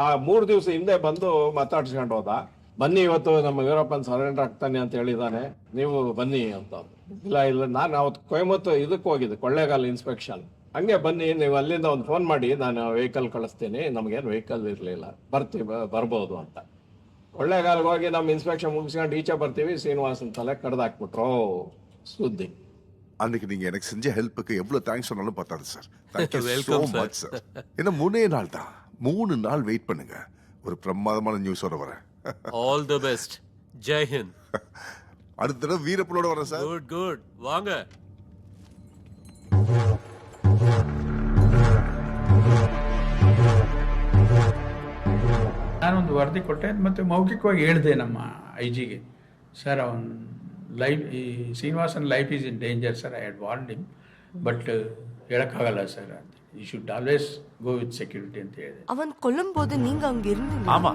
ಆ 3 ದಿವಸ ಹಿಂದೆ ಬಂದು ಮಾತಾಡ್ಸ್ಕೊಂಡು ಹೋದ. ಬನ್ನಿ ಇವತ್ತು ನಮ್ಮ ವೀರಪ್ಪನ್ ಸರೆಂಡರ್ ಆಗ್ತಾನೆ ಅಂತ ಹೇಳಿದಾನೆ, ನೀವು ಬನ್ನಿ ಅಂತ. ಇಲ್ಲ ನಾನು ಅವತ್ತು ಕೊಯಮತ್ತೂರು ಇದಕ್ಕೆ ಹೋಗಿದ್ದೆ, ಕೊಳ್ಳೇಗಾಲ ಇನ್ಸ್ಪೆಕ್ಷನ್. ಹಂಗೆ ಬನ್ನಿ ನೀವು ಅಲ್ಲಿಂದ ಒಂದು ಫೋನ್ ಮಾಡಿ, ನಾನು ವೆಹಿಕಲ್ ಕಳಿಸ್ತೀನಿ, ನಮಗೇನು ವೆಹಿಕಲ್ ಇರಲಿಲ್ಲ, ಬರ್ಬೋದು ಅಂತ. ಕೊಳ್ಳೇಗಾಲ್ಗೆ ಹೋಗಿ ನಮ್ಮ ಇನ್ಸ್ಪೆಕ್ಷನ್ ಮುಗಿಸ್ಕೊಂಡು ಈಚೆ ಬರ್ತೀವಿ, ಶ್ರೀನಿವಾಸನ್ ತಲೆ ಕಡ್ದಾಕ್ಬಿಟ್ರು ಸುದ್ದಿ. அன்னைக்கு நீங்க எனக்கு செஞ்ச ஹெல்ப்புக்கு எவ்வளவு தேங்க்ஸ் சொன்னாலும் பத்தாது sir. Thank you so much sir. என்ன 3 நாள் தான், 3 நாள் வெயிட் பண்ணுங்க, ஒரு பிரமாதமான நியூஸோட வரேன். All the best. Jai Hind. அடுத்த தடவை வீரப்பனோட வரேன் சார். குட் குட், வாங்க. ನಾನೊಂದು ವರದಿ ಕೊಟ್ಟೆ ಮತ್ತು ಮೌಖಿಕವಾಗಿ ಹೇಳಿದೆ ನಮ್ಮ IG ಗೆ, ಸರ್ ಅವನ್ ಲೈಫ್, ಈ Srinivasan life is in danger sir, I had warned him, but ಹೇಳೋಕ್ಕಾಗಲ್ಲ sir, you should always go with security ಅಂತ ಹೇಳಿದೆ. அவன் கொல்லும் போது நீங்க அங்க இருந்தீங்க? ஆமா,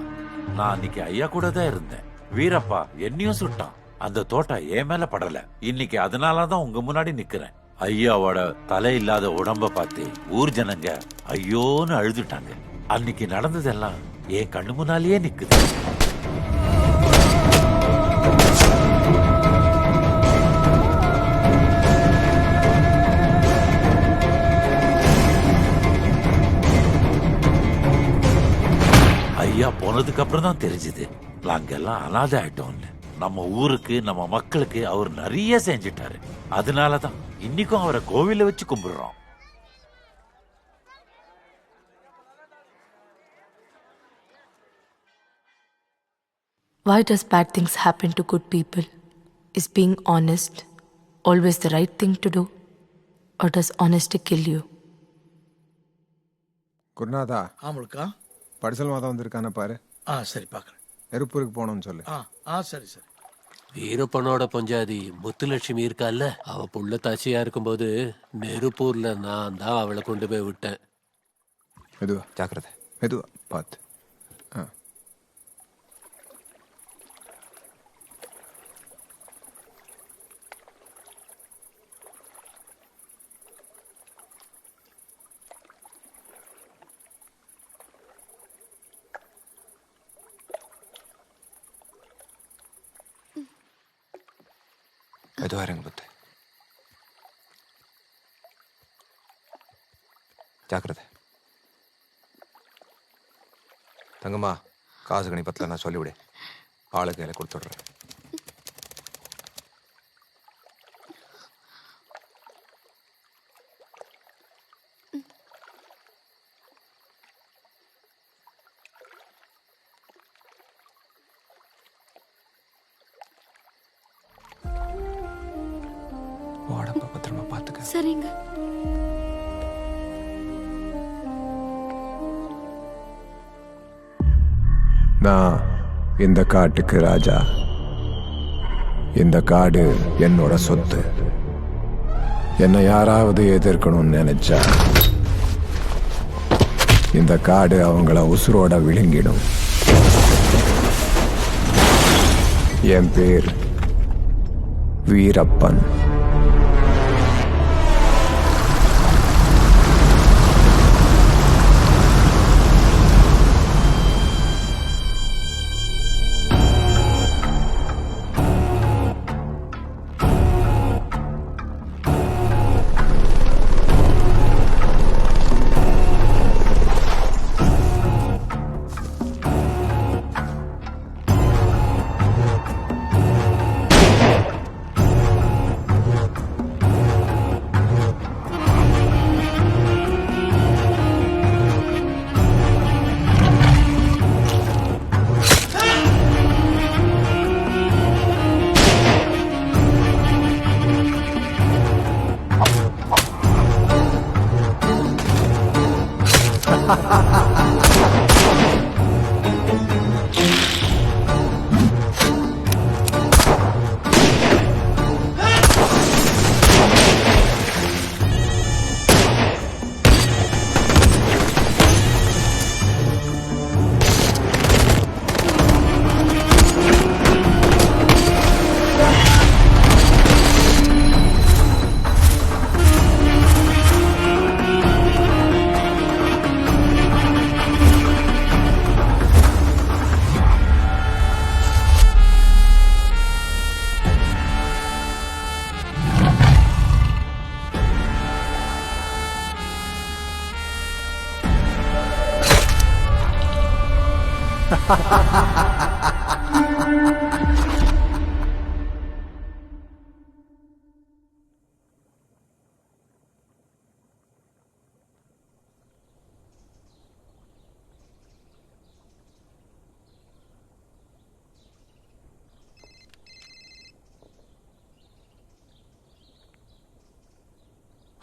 நான் அன்னைக்கு ஐயா கூட தான் இருந்தேன். வீரப்பா என்னையும் சுட்டான், அந்த தோட்டா என் மேல படல. இன்னைக்கு அதனாலதான் உங்க முன்னாடி நிக்கிறேன். ஐயாவோட தலை இல்லாத உடம்ப பார்த்து ஊர் ஜனங்க ஐயோன்னு அழுதுட்டாங்க. அன்னைக்கு நடந்ததெல்லாம் என் கண்ணு முன்னாலேயே நிக்குது. ஐயா போனதுக்கு அப்புறம் தான் தெரிஞ்சது நாங்கெல்லாம் அனாதை ஆயிட்டோம்னு. நம்ம ஊருக்கு நம்ம மக்களுக்கு அவர் நிறைய செஞ்சிட்டாரு. அதனாலதான் இன்னைக்கும் அவரை கோவில வச்சு கும்பிடுறோம். Why does bad things happen to good people? Is being honest always the right thing to do? Or does honesty kill you? குருநாதா, ஆமாக்கா. படிசல் மாதம் வந்திருக்கான பாரு. சரி பார்க்குறேன். நெருப்பூருக்கு போகணும்னு சொல்லு. சரி சரி. வீரப்பனோட பொஞ்சாதி முத்துலட்சுமி இருக்கால்ல, அவ புள்ள தாச்சியா இருக்கும்போது நெருப்பூர்ல நான் தான் அவளை கொண்டு போய் விட்டேன். மெதுவா, ஜாக்கிரதை, மெதுவா பார்த்து. மெதுவா இறங்க புத்து, ஜாக்கிரதை. தங்கம்மா, காசு கணி பத்தல நான் சொல்லிவிடு, ஆளு கையில கொடுத்துடுறேன். வாடப்பா, பத்திரமா பார்த்துக்க. சரிங்க. நான் இந்த காட்டுக்கு ராஜா. இந்த காடு என்னோட சொத்து. என்னை யாராவது எதிர்க்கணும்னு நினைச்சா இந்த காடு அவங்கள உசுரோட விழுங்கிடும். என் பேர் வீரப்பன்.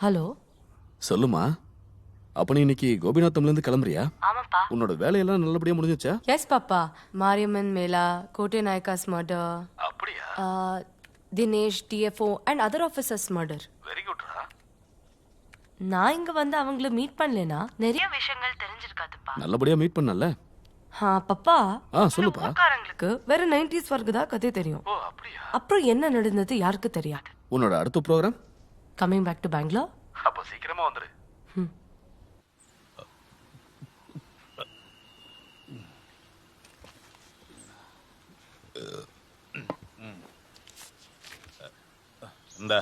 ஹலோ. சொல்லுமா. அப்ப நீ இன்னைக்கு கோபிநாத்தம்ல இருந்து கிளம்புறியா? ஆமாப்பா. உன்னோட வேலையெல்லாம் நல்லபடியா முடிஞ்சுச்சா? Yes papa. மாரியம்மன் மேலா, கோட்டை நாயக்காஸ் மர்டர். அப்படியா? Dinesh DFO and other officers murder. Very குட்ரா. நான் இங்க வந்து அவங்கள மீட் பண்ணலனா நிறைய விஷயங்கள் தெரிஞ்சிருக்காதுப்பா. நல்லபடியா மீட் பண்ணல. பப்பா. சொல்லுப்பா. ஊர்க்காரங்களுக்கு வேற 90s வரைக்கும் தான் கதை தெரியும். ஓ அப்படியா? அப்புறம் என்ன நடந்தது யாருக்கு தெரியாது. உன்னோட அடுத்த programme? Coming back to Bengaluru. அப்ப சீக்கிரமா வந்துரு. இந்த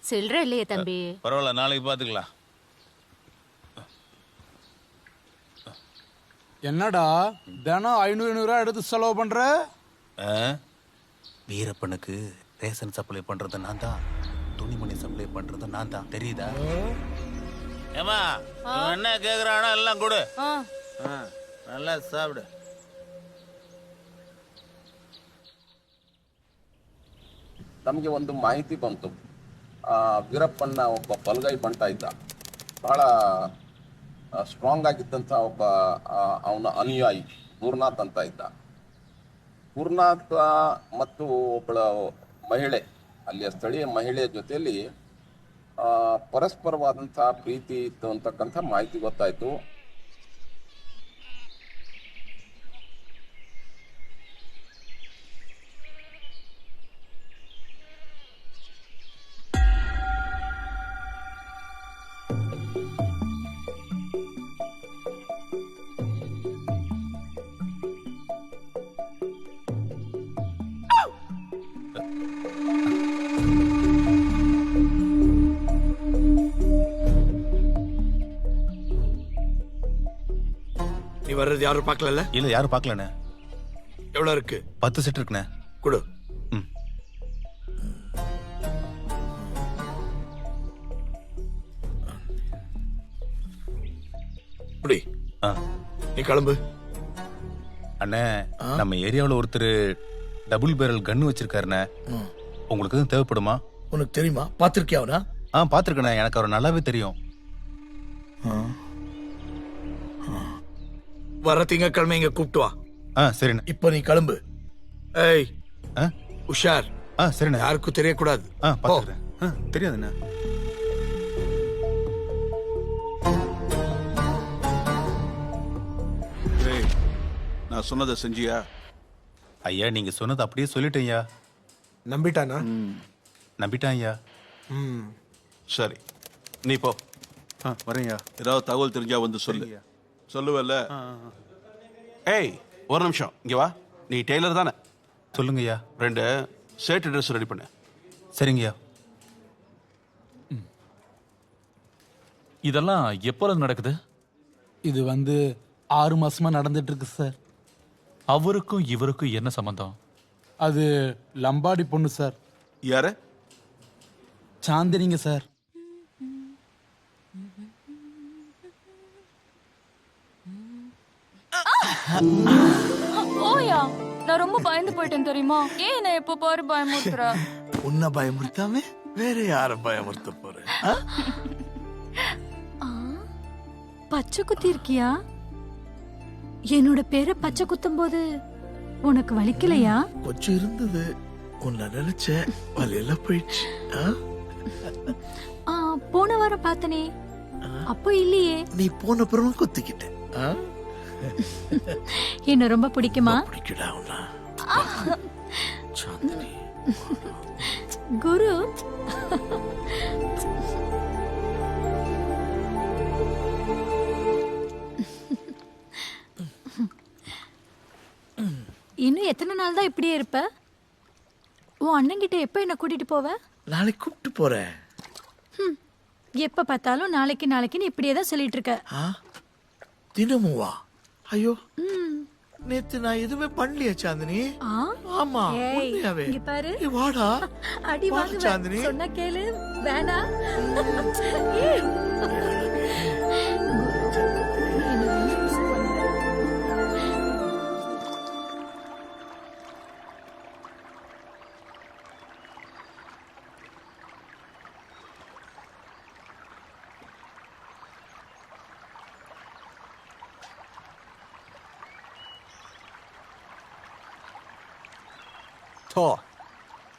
சில்லற இல்லையே தம்பி. பரவாயில்ல, நாளைக்கு பாத்துக்கலாம். என்னடா தினம் 500 எடுத்து செலவு பண்ற? வீரப்பனுக்கு ரேஷன் சப்ளை பண்றது நான் தான், துணிமணி சப்ளை பண்றது நான் தான், தெரியுதா? ஏமா என்ன கேக்குறானோ எல்லாம் கொடு. நல்லா சாப்பிடு. ನಮಗೆ ಒಂದು ಮಾಹಿತಿ ಬಂತು. ವೀರಪ್ಪನ ಒಬ್ಬ ಬಲಗೈ ಬಂಟ ಇದ್ದ, ಬಹಳ ಸ್ಟ್ರಾಂಗ್ ಆಗಿದ್ದಂಥ ಒಬ್ಬ ಅವನ ಅನುಯಾಯಿ ಗುರುನಾಥ್ ಅಂತ ಇದ್ದ. ಗುರುನಾಥ್ ಮತ್ತು ಒಬ್ಬಳ ಮಹಿಳೆ, ಅಲ್ಲಿಯ ಸ್ಥಳೀಯ ಮಹಿಳೆಯ ಜೊತೆಯಲ್ಲಿ ಪರಸ್ಪರವಾದಂಥ ಪ್ರೀತಿ ಇತ್ತು ಅಂತಕ್ಕಂಥ ಮಾಹಿತಿ ಗೊತ್ತಾಯಿತು. நீ வர்றது யாரும் பார்க்கல? இல்ல, யாரும் பார்க்கலண்ணே. எவ்வளவு இருக்கு? 10 செட் இருக்குண்ணே. கொடு. புடி. நீ கிளம்பு. அண்ணே, நம்ம ஏரியாவில் ஒருத்தர் டபுள் பேரல் கன்னு வச்சிருக்காருண்ணே. உங்களுக்கு எதுவும் தேவைப்படுமா? உனக்கு தெரியுமா? பாத்திருக்கியா அவனா? பாத்திருக்கண்ணே, எனக்கு அவர் நல்லாவே தெரியும். வர திங்கக்கிழமை இங்க கூப்பிட்டு வா. சரிண்ணே. இப்ப நீ கிளம்பு. ஏய், உஷார். சரிண்ணே. யாருக்கும் தெரியக்கூடாது. பாத்துக்கிறேன். தெரியாதுண்ணே. நான் சொன்னதை செஞ்சியா? ஐயா, நீங்க சொன்னது அப்படியே சொல்லிட்டேன்யா. நம்பிட்டானா? நம்பிட்டான் ஐயா. சரி, நீ போ. வரேன்யா. ஏதாவது தகவல் தெரிஞ்சா வந்து சொல்லு. சொல்லுவல்ல? ஏய், ஒரு நிமிஷம் இங்க வா. நீ டெய்லர் தானே? சொல்லுங்கய்யா. 2 ஷர்ட் ட்ரெஸ் ரெடி பண்ணு. சரிங்கய்யா. இதெல்லாம் எப்போ நடக்குது? இது 6 மாசமா நடந்துட்டு இருக்கு சார். அவருக்கும் இவருக்கும் என்ன சம்பந்தம்? அது லம்பாடி பொண்ணு சார். யாரு? சாந்தினிங்க சார். ஓயா, நான் ரொம்ப பயந்து போயிட்டேன் தெரியுமா? ஏன் என்ன எப்ப பாரு பயமுறுத்துற? உன்னை பயமுறுத்தாம வேற யார பயமுறுத்த போறேன்? பச்சை குத்தி இருக்கியா? என்னோட பேரை பச்சை குத்தும் போது உனக்கு வலிக்கலையா? கொஞ்சம் இருந்தது. உன்னை நினைச்ச வலையெல்லாம் போயிடுச்சு. போன வாரம் பார்த்தனே, அப்போ இல்லையே. நீ போன பிறகு குத்திக்கிட்ட. என்ன ரொம்ப பிடிக்குமா? பிடிக்கடா உன்ன. சாந்தினி. குரு. இன்னும் எத்தனை நாள் தான் இப்படியே இருப்ப? உன் அண்ணன்கிட்ட எப்ப என்ன கூட்டிட்டு போவ? நாளைக்கு கூப்பிட்டு போறேன். எப்ப பார்த்தாலும் நாளைக்கு நாளைக்குன்னு இப்படியே தான் சொல்லிட்டு இருக்க. தினமும் வா. ஐயோ, நேத்து நான் எதுவுமே பண்ணலையா சாந்தினி? ஆ? ஆமா, ஏய், உண்மையாவே. இங்க பாரு. ஏய், வாடா. அடி வா, வாங்குவேன். சாந்தினி. சொன்னா கேளு. வேணா. ஏய்.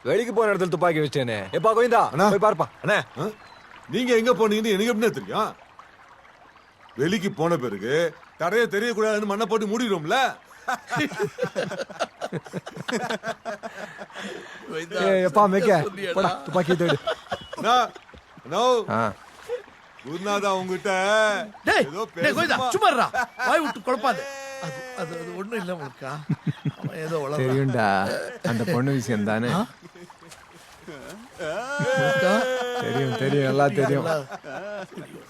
வெளிக்கு போன இடத்துல துப்பாக்கி வச்சேனே. எப்பா கோவிந்தா, போய் பார்ப்பா. அண்ணே, நீங்க எங்க போனீங்கன்னு எனக்கு எப்படின்னா தெரியும்? வெளிக்கு போன பிறகு தடைய தெரியக்கூடாதுன்னு மண்ணை போட்டு மூடிடும்ல. எப்பா மேக்க போடா, துப்பாக்கி தேடு. குருநாதா உங்ககிட்ட டேய், ஏதோ டேய் கோவிந்தா, பேசுமா? சும்மா இருடா. வாய் விட்டு குழப்பாத. அது அது அது ஒண்ணும் இல்ல முழுக்கா. அவன் ஏதோ உளறான். தெரியும்டா, அந்த பொண்ணு விஷயம் தானே. தெரியும் தெரியும், எல்லாம் தெரியும்.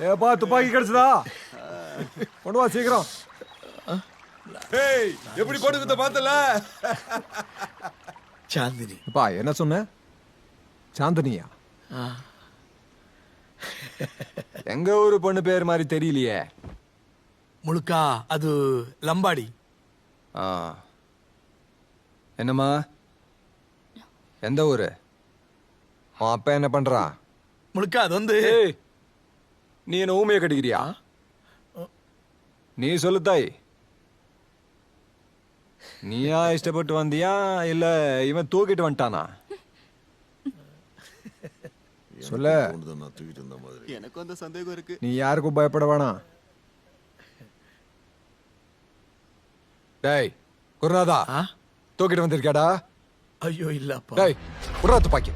ஏப்பா துப்பாக்கி கிடைச்சதா? கொண்டு வா சீக்கிரம். ஏய், எப்படி போட்டுக்கிட்ட பார்த்தல? சாந்தினி. அப்பா என்ன சொன்ன? சாந்தினியா? எங்க ஊரு பொண்ணு பேர் மாதிரி தெரியலையே. முழுக்கா அது லம்பாடி. என்னம்மா, எந்த ஊரு? உன் அப்பா என்ன பண்றான்? முழுக்கா அது வந்து நீ என்ன ஊமைய கட்டிக்கிறியா? நீ சொல்லு தாய். நீயா இஷ்டப்பட்டு வந்தியா இல்ல இவன் தூக்கிட்டு வந்துட்டானா? சொல்ல. எனக்கு அந்த சந்தேகம் இருக்கு. நீ யாருக்கும் பயப்பட வேணாம். டேய் குருநாதா, தூக்கிட்டு வந்திருக்கேடா? ஐயோ இல்லப்பா. டேய் குர்ரா துப்பாக்கி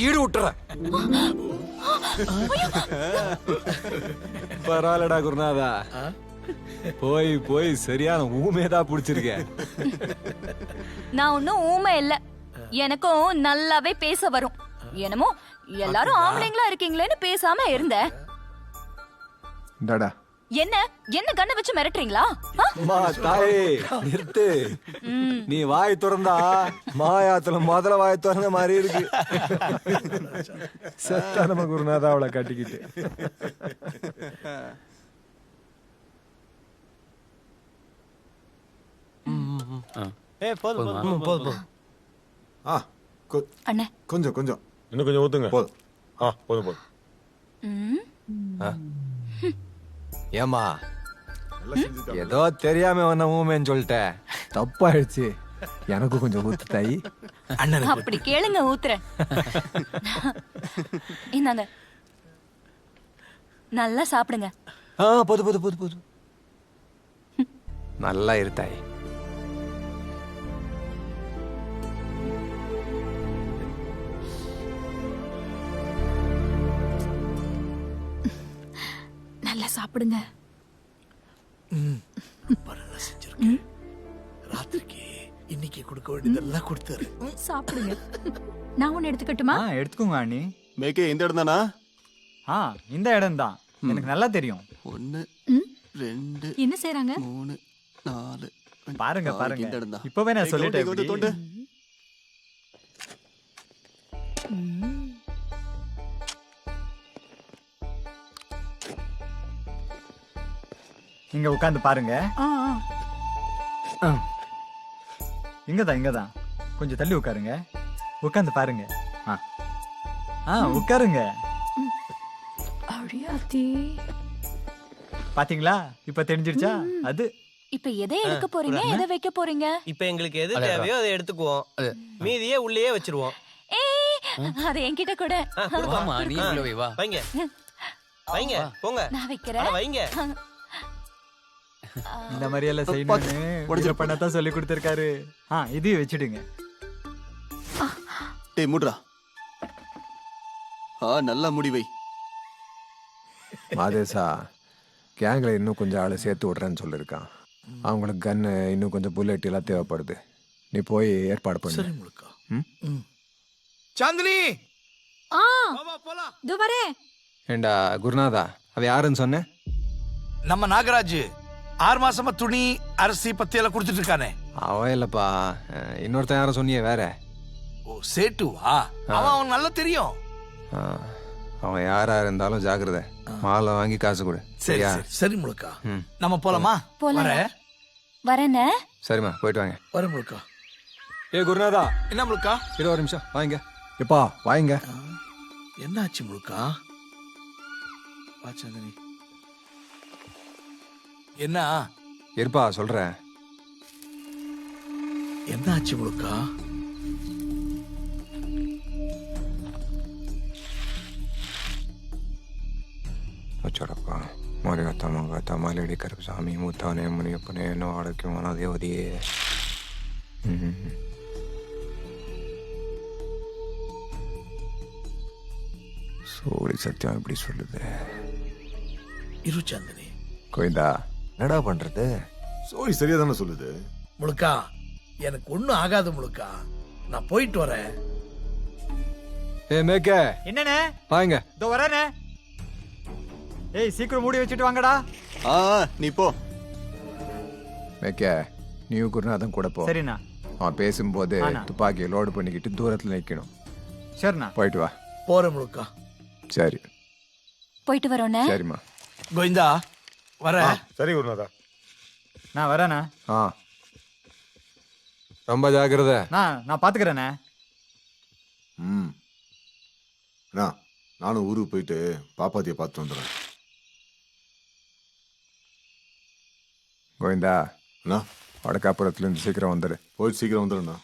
ஈடு விட்டுற. பரவாயில்லடா குருநாதா, போய் போய் சரியான ஊமையதா புடிச்சிருக்க. நான் ஒன்னும் ஊமை இல்ல, எனக்கும் நல்லாவே பேச வரும். என்னமோ எல்லாரும் ஆம்பளைங்களா இருக்கீங்களேன்னு பேசாம இருந்தேன். டாடா என்ன என்ன கண்ணை வச்சு மிரட்டுறீங்களா? அம்மா தாயே நிறுத்து. நீ வாய் திறந்தா மாயாத்துல முதல்ல வாய் திறந்த மாதிரி இருக்கு. செத்தா நம்ம குருநாதா அவளை கட்டிக்கிட்டு. அண்ணே கொஞ்சம் கொஞ்சம் இன்னும் கொஞ்சம் ஊத்துங்க. போதும். போதும் போதும். ஏமா ஏதோ தெரியாம வந்த ஊமேன்னு சொல்லிட்டேன். தப்பாயிடுச்சு. எனக்கு கொஞ்சம் ஊத்து தாயி. அப்படி கேளுங்க, ஊத்துறேன். இந்தாங்க, நல்லா சாப்பிடுங்க. போது போது போது போது. நல்லா இருத்தாய். நல்லா சாப்பிடுங்க. ராத்திரிக்கு இன்னைக்கு கொடுக்க வேண்டியதெல்லாம் கொடுத்தாரு. சாப்பிடுங்க. நான் ஒன்னு எடுத்துக்கட்டுமா? எடுத்துக்கோங்க அண்ணி. மேக்கே இந்த இடம் தானா? இந்த இடம் தான், எனக்கு நல்லா தெரியும். 1 2 என்ன செய்றாங்க? 3 4 பாருங்க பாருங்க, இந்த இடம் தான். இப்பவே நான் சொல்லிட்டேன். தோண்டு. இங்க உட்கார்ந்து பாருங்க. இங்கதான் இங்கதான், கொஞ்சம் தள்ளி உட்காருங்க. உட்கார்ந்து பாருங்க. உட்காருங்க. பாத்தீங்களா, இப்ப தெரிஞ்சிருச்சா? அது இப்ப எதை எடுக்க போறீங்க, எதை வைக்க போறீங்க? இப்ப எங்களுக்கு எது தேவையோ அதை எடுத்துக்குவோம், மீதியே உள்ளேயே வச்சிருவோம். அது என்கிட்ட கூட. ஆமா, நீ உள்ள வை, வா. வைங்க வைங்க, போங்க. நான் வைக்கிறேன். வைங்க. இந்த மாதிரி எல்லாம் செய்யணும்னு பண்ணத்தான் சொல்லி கொடுத்திருக்காரு. இதையும் வச்சிடுங்க. டேய் மூட்ரா. நல்லா முடிவை. மாதேசா, கேங்ல இன்னும் கொஞ்சம் ஆளை சேர்த்து விடுறேன்னு சொல்லியிருக்கான். அவங்களுக்கு கன்னு இன்னும் கொஞ்சம் புல்லட் எல்லாம் தேவைப்படுது. நீ போய் ஏற்பாடு பண்ணு. சரி முழுக்கா. சாந்தினி, வரேன். ஏண்டா குருநாதா, அவ யாருன்னு சொன்ன? நம்ம நாகராஜ் 6 மாசமா துணி அரிசி பத்தி எல்லாம் கொடுத்துட்டு இருக்கானே? அவன் இல்லப்பா, இன்னொருத்தன் யாரும் சொன்னியே வேற. ஓ சேட்டுவா? அவன் நல்லா தெரியும். அவன் யாரா இருந்தாலும் ஜாக்கிரதை. மாலை வாங்கி காசு கொடு. சரி சரி முழுக்கா, நம்ம போலாமா? வரேனே. சரிம்மா, போயிட்டு வாங்க. வர முழுக்கா. குருநாதா. என்ன முழுக்கா? இரு ஒரு நிமிஷம், வாங்க. எப்பா வாங்க. என்ன ஆச்சு முழுக்கா? வாச்சாந்தனி என்ன? இருப்பா சொல்றேன். என்ன ஆச்சு முழுக்கா? வச்சோடப்பா மொழிகத்தா மங்கத்தா மலையடி கருப்பசாமி மூத்தானே முனியப்பனே என்ன அடைக்கும் தேவதையே. சோழி சத்தியம் இப்படி சொல்லுது. இருச்சாந்தனி கோயிந்தா என்னடா பண்றது? சோழி சரியா தானே சொல்லுது. முழுக்கா எனக்கு ஒண்ணும் ஆகாது முழுக்கா, நான் போயிட்டு வரேன். மேக்க என்னண்ணே? வாங்க. இதோ வரேண்ணே. ஏய் சீக்கிரம் மூடி வச்சுட்டு வாங்கடா. நீ போ. மேக்க நீ குருநாதன் கூட போ. சரிண்ணா. அவன் பேசும்போது துப்பாக்கியை லோடு பண்ணிக்கிட்டு தூரத்துல நிக்கணும். சரிண்ணா. போயிட்டு வா. போறேன் முழுக்கா. சரி போயிட்டு வரோண்ணே. சரிம்மா. கோவிந்தா வரேன். சரி குருநாதா. நான் வரேண்ணா. ரொம்ப ஜாக்கிரதை. நான் பாத்துக்கிறேண்ணே. நானும் ஊருக்கு போயிட்டு பாப்பாத்தியை பார்த்து வந்துடுறேன். கோவிந்தா அண்ணா வடக்காப்புறத்துல இருந்து சீக்கிரம் வந்துடு. போயிட்டு சீக்கிரம் வந்துடுண்ணா.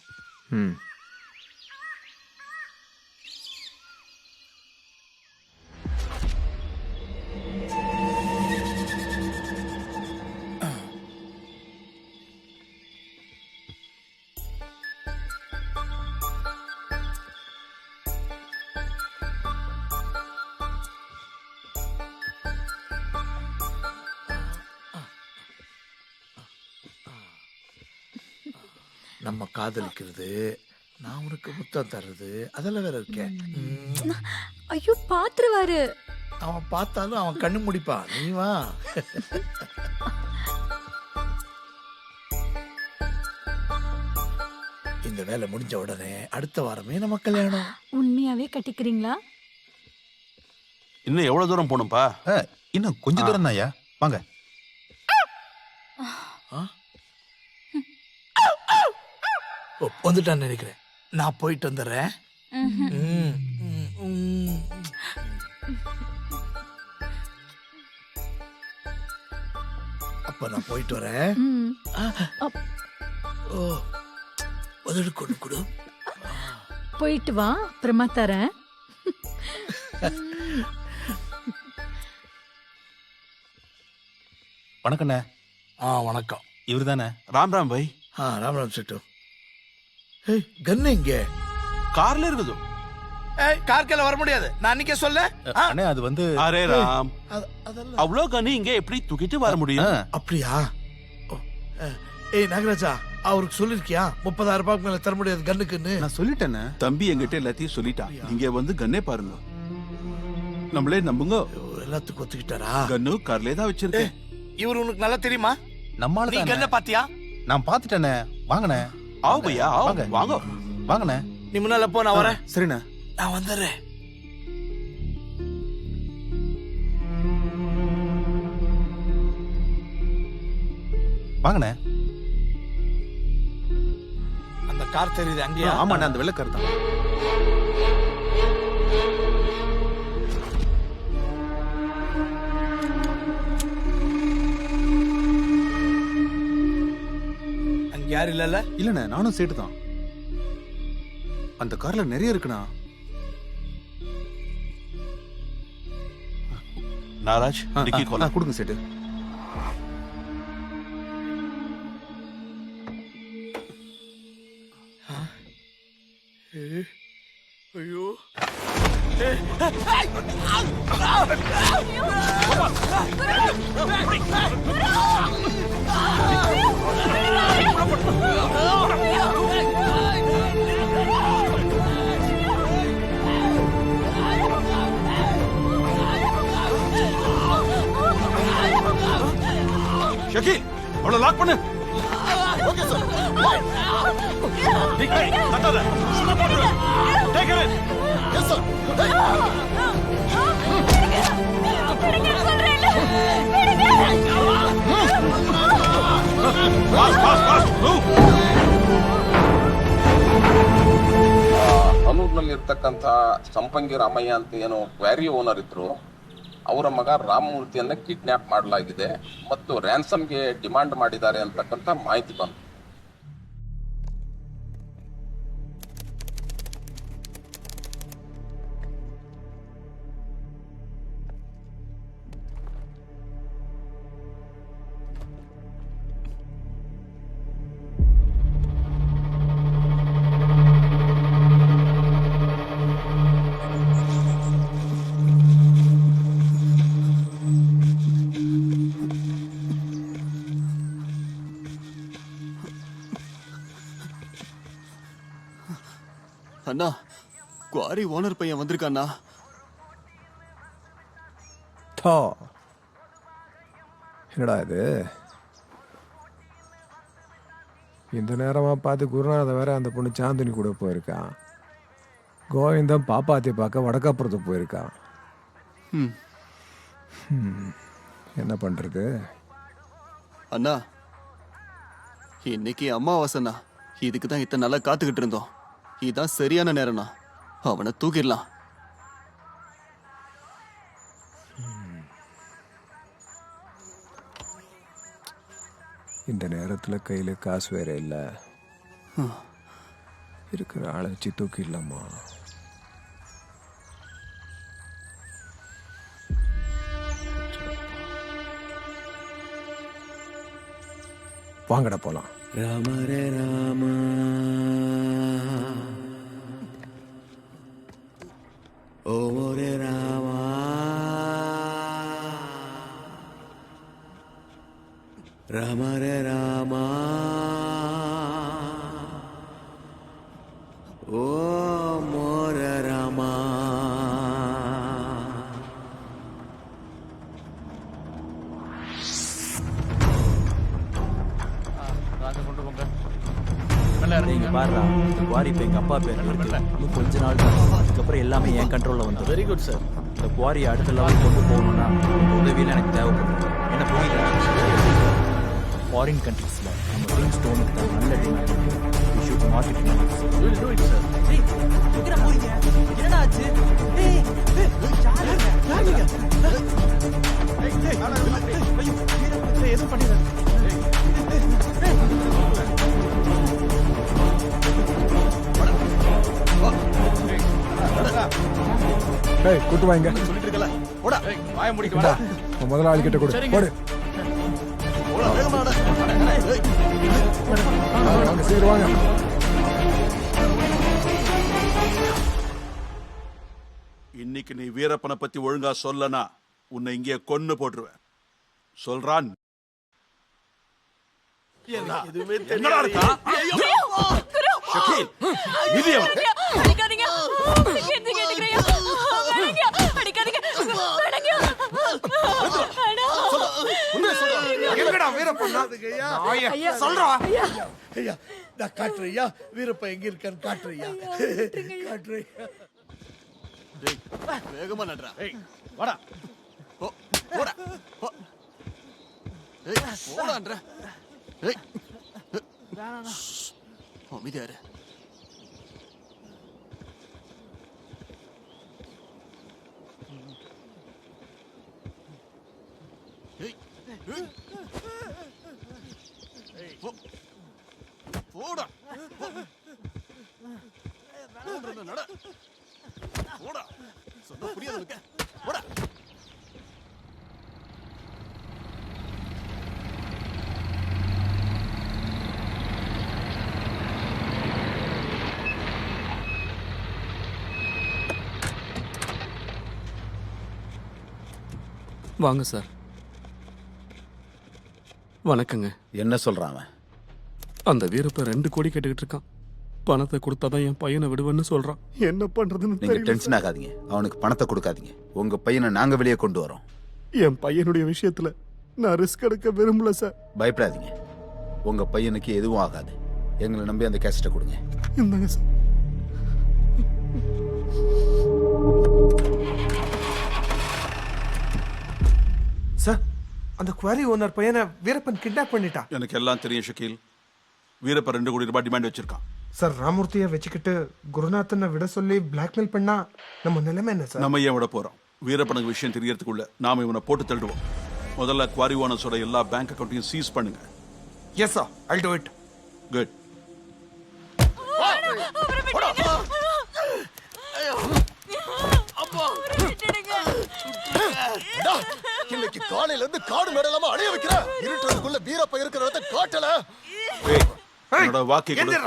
நம்ம காதலிக்கிறது, நான் உனக்கு முத்தம் தர்றது, அதெல்லாம் வேற இருக்கேன். ஐயோ பாத்துருவாரு. அவன் பார்த்தாலும் அவன் கண்ணு முடிப்பான். நீ வா. இந்த வேலை முடிஞ்ச உடனே அடுத்த வாரமே நம்ம கல்யாணம். உண்மையாவே கட்டிக்கிறீங்களா? இன்னும் எவ்வளவு தூரம் போகணும்ப்பா? இன்னும் கொஞ்சம் தூரம் தான்யா. வாங்க. வந்துட்டான்னு நினைக்கிறேன். நான் போயிட்டு வந்துடுறேன். அப்ப நான் போயிட்டு வரேன். ஓ உதடு கொண்டு கொடு. போயிட்டு வா, அப்புறமா தரேன். வணக்கண்ணே. வணக்கம். இவர் தானே? ராம் ராம் பை. ராம் ராம் செட்டு. ஏய் கன்னு இங்க கார்ல இருக்குது. ஏய் கார்ல வர முடியாது. நான் அன்னைக்கே சொல்ல. அண்ணே அது வந்து அரே ராம், அவ்வளோ கன்னு இங்க எப்படி தூக்கிட்டு வர முடியும்? அப்படியா? ஏய் நாகராஜா, அவருக்கு சொல்லிருக்கியா 30,000 ரூபாய்க்கு மேல தர முடியாது கன்னுக்குன்னு? நான் சொல்லிட்டேனே. தம்பி என்கிட்ட எல்லாத்தையும் சொல்லிட்டான். நீங்க வந்து கன்னே பாருங்க, நம்மளே நம்புங்க. எல்லாத்துக்கும் ஒத்துக்கிட்டாரா? கன்னு கார்லே தான் வச்சிருக்கேன். இவரு உனக்கு நல்லா தெரியுமா? நம்மால நீ கன்ன பாத்தியா? நான் பாத்துட்டேனே. வாங்கண்ணே. ஆவ் பையா, ஆவ் வாங்க. வாங்கண்ணே. நீ முன்னால போ, நான் வரேன். சரிண்ணே. நான் வந்துடுறேன். வாங்கண்ணே. அந்த கார் தெரியுது அங்கேயா? ஆமாண்ணே, அந்த வெள்ளை கார் தான். அங்க யாரும் இல்லல்ல? இல்லண்ணே, நானும் சேட்டு தான். அந்த கார்ல நிறைய இருக்குண்ணா. நாராஜ் டிக்கி கோல் கொடுங்க சேட்டு. ஐயோ ஷக்கீல் அவளை லாக் பண்ணு. ஏய், கத்தாத. சும்மா போடு. Take her in. Yes sir. ಹನೂರ್ನಲ್ಲಿರ್ತಕ್ಕಂಥ Sampangi Ramaiah ಅಂತ ಏನೋ ಕ್ವಾರಿ ಓನರ್ ಇದ್ರು, ಅವರ ಮಗ ರಾಮಮೂರ್ತಿಯನ್ನ ಕಿಡ್ನಾಪ್ ಮಾಡಲಾಗಿದೆ ಮತ್ತು ರ್ಯಾನ್ಸಮ್ಗೆ ಡಿಮಾಂಡ್ ಮಾಡಿದ್ದಾರೆ ಅಂತಕ್ಕಂಥ ಮಾಹಿತಿ ಬಂತು. அண்ணா, குவாரி ஓனர் பையன் வந்திருக்காண்ணா. தோ என்னடா இது, இந்த நேரமா பார்த்து குருநாத வேற அந்த பொண்ணு சாந்தினி கூட போயிருக்கான். கோவிந்தம் பாப்பாத்தி பார்க்க வடக்காப்புறத்துக்கு போயிருக்கான். என்ன பண்றது அண்ணா? இன்னைக்கு அமாவாசைண்ணா, இதுக்கு தான் இத்தனை நாளா காத்துக்கிட்டு இருந்தோம். இதான் சரியான நேரம்ண்ணா, அவனை தூக்கிடலாம். இந்த நேரத்தில் கையில் காசு வேற இல்லை, இருக்கிற ஆளை வச்சு தூக்கிடலாமா? வாங்கடா போலாம். ராம ரே ராம ஓம் ரே ராம ராம ரே ராம ஓம் ரே ராம. நீங்க பாருடா, இந்த குவாரி இப்போ எங்கள் அப்பா பேர் இருக்கு. இன்னும் கொஞ்ச நாள் தான், அதுக்கப்புறம் எல்லாமே என் கண்ட்ரோலில் வந்து. Very good sir. இந்த குவாரியை அடுத்த லெவல் கொண்டு போகணும்னா உதவியில் எனக்கு தேவைப்படுது. என்ன புரியுதா? ஃபாரின் கண்ட்ரீஸில் நம்ம க்ரீன் ஸ்டோனுக்கு தான் நல்ல டிமாண்ட் இருக்குது. We should marketing. Will do it sir. எங்கடா போறீங்க? என்னடா ஆச்சு? எதுவும் பண்ணிடுறேன். கூட்டு வாங்க. சொல்லிட்டு இருக்கல, போடா. வாய முடிக்க இந்தா, உன் முதலாளி கிட்ட கொடு. போடு. போடா, வேகமா வாடா. வாங்க, சீக்கிரம் வாங்க. இன்னைக்கு நீ வீரப்பனை பத்தி ஒழுங்கா சொல்லனா உன்னை இங்கே கொன்னு போட்டுருவேன். சொல்றான். எதுவுமே என்னடா இருக்கா? ஷக்கீல், இது எவன்? அடிக்காதீங்க. கெஞ்சி கேட்டுக்கிறேன். அடிக்காதீங்க. எங்கடா வீரப்பன்? ஐயா சொல்றா. ஐயா நான் காட்டுறையா வீரப்பன் எங்க இருக்கான்னு காட்டுறையா. காட்டுறையா. வேகமா நட்றா. வாடா. போடா. போடான்ற. அமைதியாரு. போடா. போடா. சொன்னா புரியாது உனக்கு. போடா. வாங்க சார். வணக்கங்க. என்ன சொல்றான் அவன்? அந்த வீரப்ப 2 கோடி கேட்டுக்கிட்டு இருக்கான். பணத்தை கொடுத்தாதான் என் பையனை விடுவேன்னு சொல்றான். என்ன பண்றதுன்னு நீங்க டென்ஷன் ஆகாதீங்க. அவனுக்கு பணத்தை கொடுக்காதீங்க. உங்க பையனை நாங்க வெளியே கொண்டு வரோம். என் பையனுடைய விஷயத்துல நான் ரிஸ்க் எடுக்க விரும்பல சார். பயப்படாதீங்க, உங்க பையனுக்கு எதுவும் ஆகாது. எங்களை நம்பி அந்த கேசட்டை கொடுங்க. இந்தாங்க சார். சார், அந்த குவாரி ஓனர் பையனை வீரப்பன் கிட்னாப் பண்ணிட்டான். எனக்கு எல்லாம் தெரியும் ஷக்கீல். வீரப்ப 2 கோடி ரூபாய் டிமாண்ட் வச்சிருக்கான். சார், ராமூர்த்தியை வச்சுக்கிட்டு குருநாதனை விட சொல்லி பிளாக்மெயில் பண்ணா நம்ம நிலைமை என்ன சார்? நம்ம ஏன் விட போறோம்? வீரப்பனுக்கு விஷயம் தெரியறதுக்குள்ள நாம இவனை போட்டு தள்ளுவோம். முதல்ல குவாரி ஓனர்ஸோட எல்லா பேங்க் அக்கௌண்ட்டையும் சீஸ் பண்ணுங்க. Yes sir, I to it. Good. இன்னைக்கு காலையில இருந்து காடு மேடலாம அடைய வைக்கிற. இருட்டுக்குள்ள வீரப்ப இருக்கிற இடத்தை காட்டல. என்னோட வாக்கி கொடு.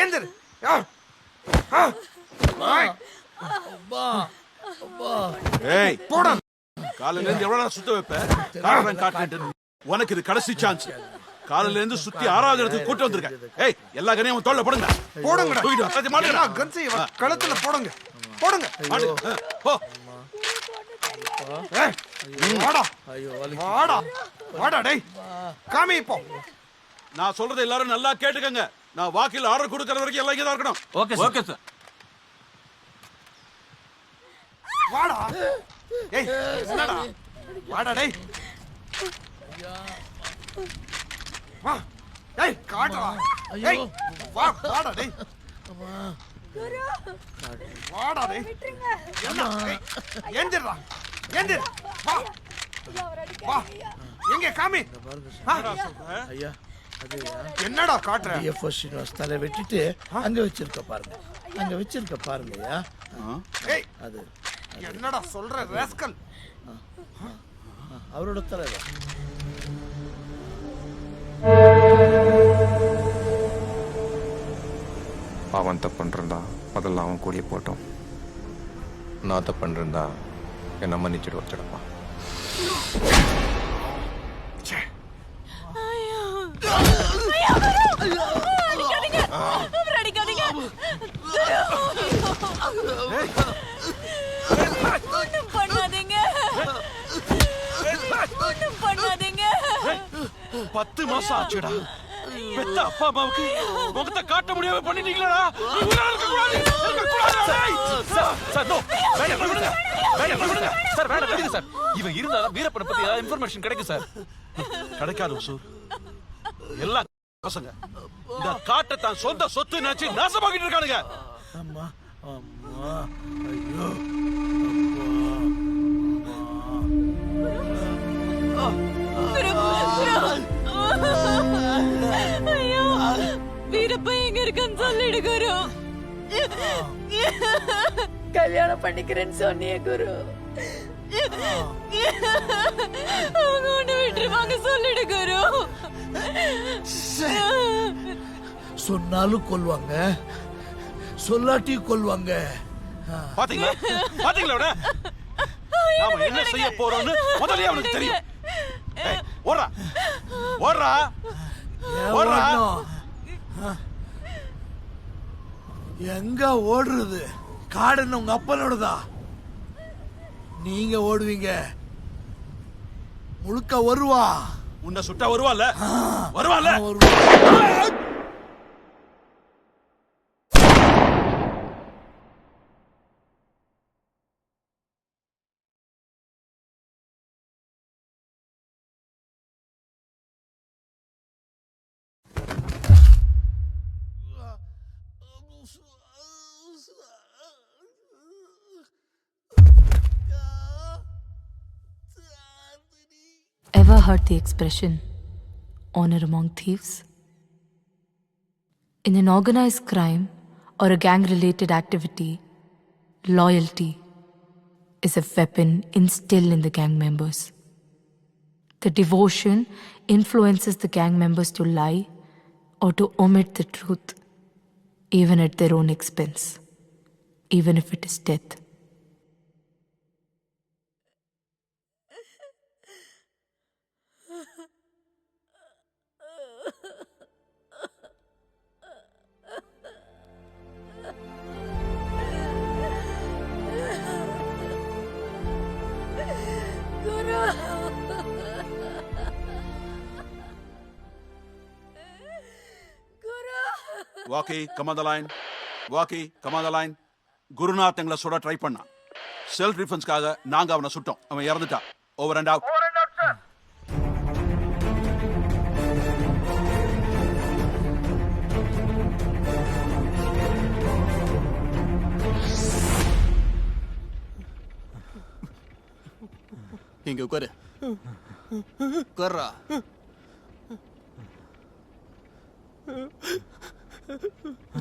எந்திரு. ஏய் போடா. காலையில இருந்து எவ்வளவு சுத்த வைப்ப? காரணம் காட்டிட்டு உனக்கு இது கடைசி சான்ஸ். காலையில இருந்து சுத்தி 6வது இடத்துக்கு கூட்டி வந்திருக்கேன். ஏய் எல்லா கனையும் தோல்ல போடுங்க. போடுங்கடா. தூக்கிட்டு மாடுடா. கன்சி கழுத்துல போடுங்க. போடுங்க. மாடு. போ. ஏய் வாடா. வாடா. வாடா டேய். காமி இப்போ. நான் சொல்றதை எல்லாரும் நல்லா கேட்டுக்கங்க. நான் வாக்கில் ஆர்டர் கொடுக்கற வரைக்கும் எல்லாம் இங்க தான் இருக்கணும். Okay sir. வாடா. ஏய் என்னடா? வாடா டேய். வா. ஏய் காடா. ஏய் வா வாடா டேய். வாடா டேய். என்ன? எந்திரடா. எந்திர. வா. வா. எங்க காமி? ஐயா, என்னடா காட்ற? டிஎஃப்ஓ ஸ்ரீனிவாஸ் தலை வெட்டிட்டு அங்க வச்சிருக்க பாருங்க. அங்க வச்சிருக்க பாருங்கய்யா. ஏய் அது என்னடா சொல்ற ராஸ்கல்? அவரோட தலைவர். அவன் தப்பு பண்ணிருந்தா முதல்ல அவன் கூடிய போட்டோம். நான் தப்பு பண்ணிருந்தா என்ன மன்னிச்சிட்டு வச்சிடப்பா. பண்ணாதீங்க. 10 மாசம் ஆச்சுடா. பெத்த அப்பா அம்மாவுக்கு முகத்தை காட்ட முடியாம பண்ணிட்டீங்களா? இவன் இருந்தாலும் வீரப்பனை பத்தி ஏதாவது இன்ஃபர்மேஷன் கிடைக்கும் சார். கிடைக்காது சூர். எல்லா பசங்க இந்த காட்டை தான் சொந்த சொத்து நினைச்சு நாசமாக்கிட்டு இருக்கானுங்க. அம்மா அம்மா ஐயோ. ஐயோ வீரப்ப எங்க இருக்கான்னு சொல்லிடு குரு. கல்யாணம் பண்ணிக்கிறேன்னு சொன்னிய குரு. அவங்க ஒண்ணு விட்டுருவாங்க சொல்லிடு குரு. சொன்னாலும் கொல்வாங்க, சொல்லாட்டியும் கொல்வாங்க. பாத்தீங்களா? பாத்தீங்களா? நாம என்ன செய்ய போறோம்னு முதல்லயே அவனுக்கு தெரியும். ஓடுறா ஓடுறா ஓடுறா. எங்க ஓடுறது? காடுன்னு உங்க அப்பனோடதா. நீங்க ஓடுவீங்க, முழுக்க வருவா. உன்னை சுட்டா வருவான்ல? வருவான்ல? Ever heard the expression, honor among thieves? In an organized crime or a gang-related activity, loyalty is a weapon instilled in the gang members. The devotion influences the gang members to lie or to omit the truth, even at their own expense, even if it is death. Walkie come on the line. Walkie come on the line. Gurunath எங்களை சுட try பண்ணான். Self டிஃபென்ஸ்க்காக நாங்க அவனை சுட்டோம். அவன் இறந்துட்டான். Over and out. இங்க உட்காரு. உட்கார்றா.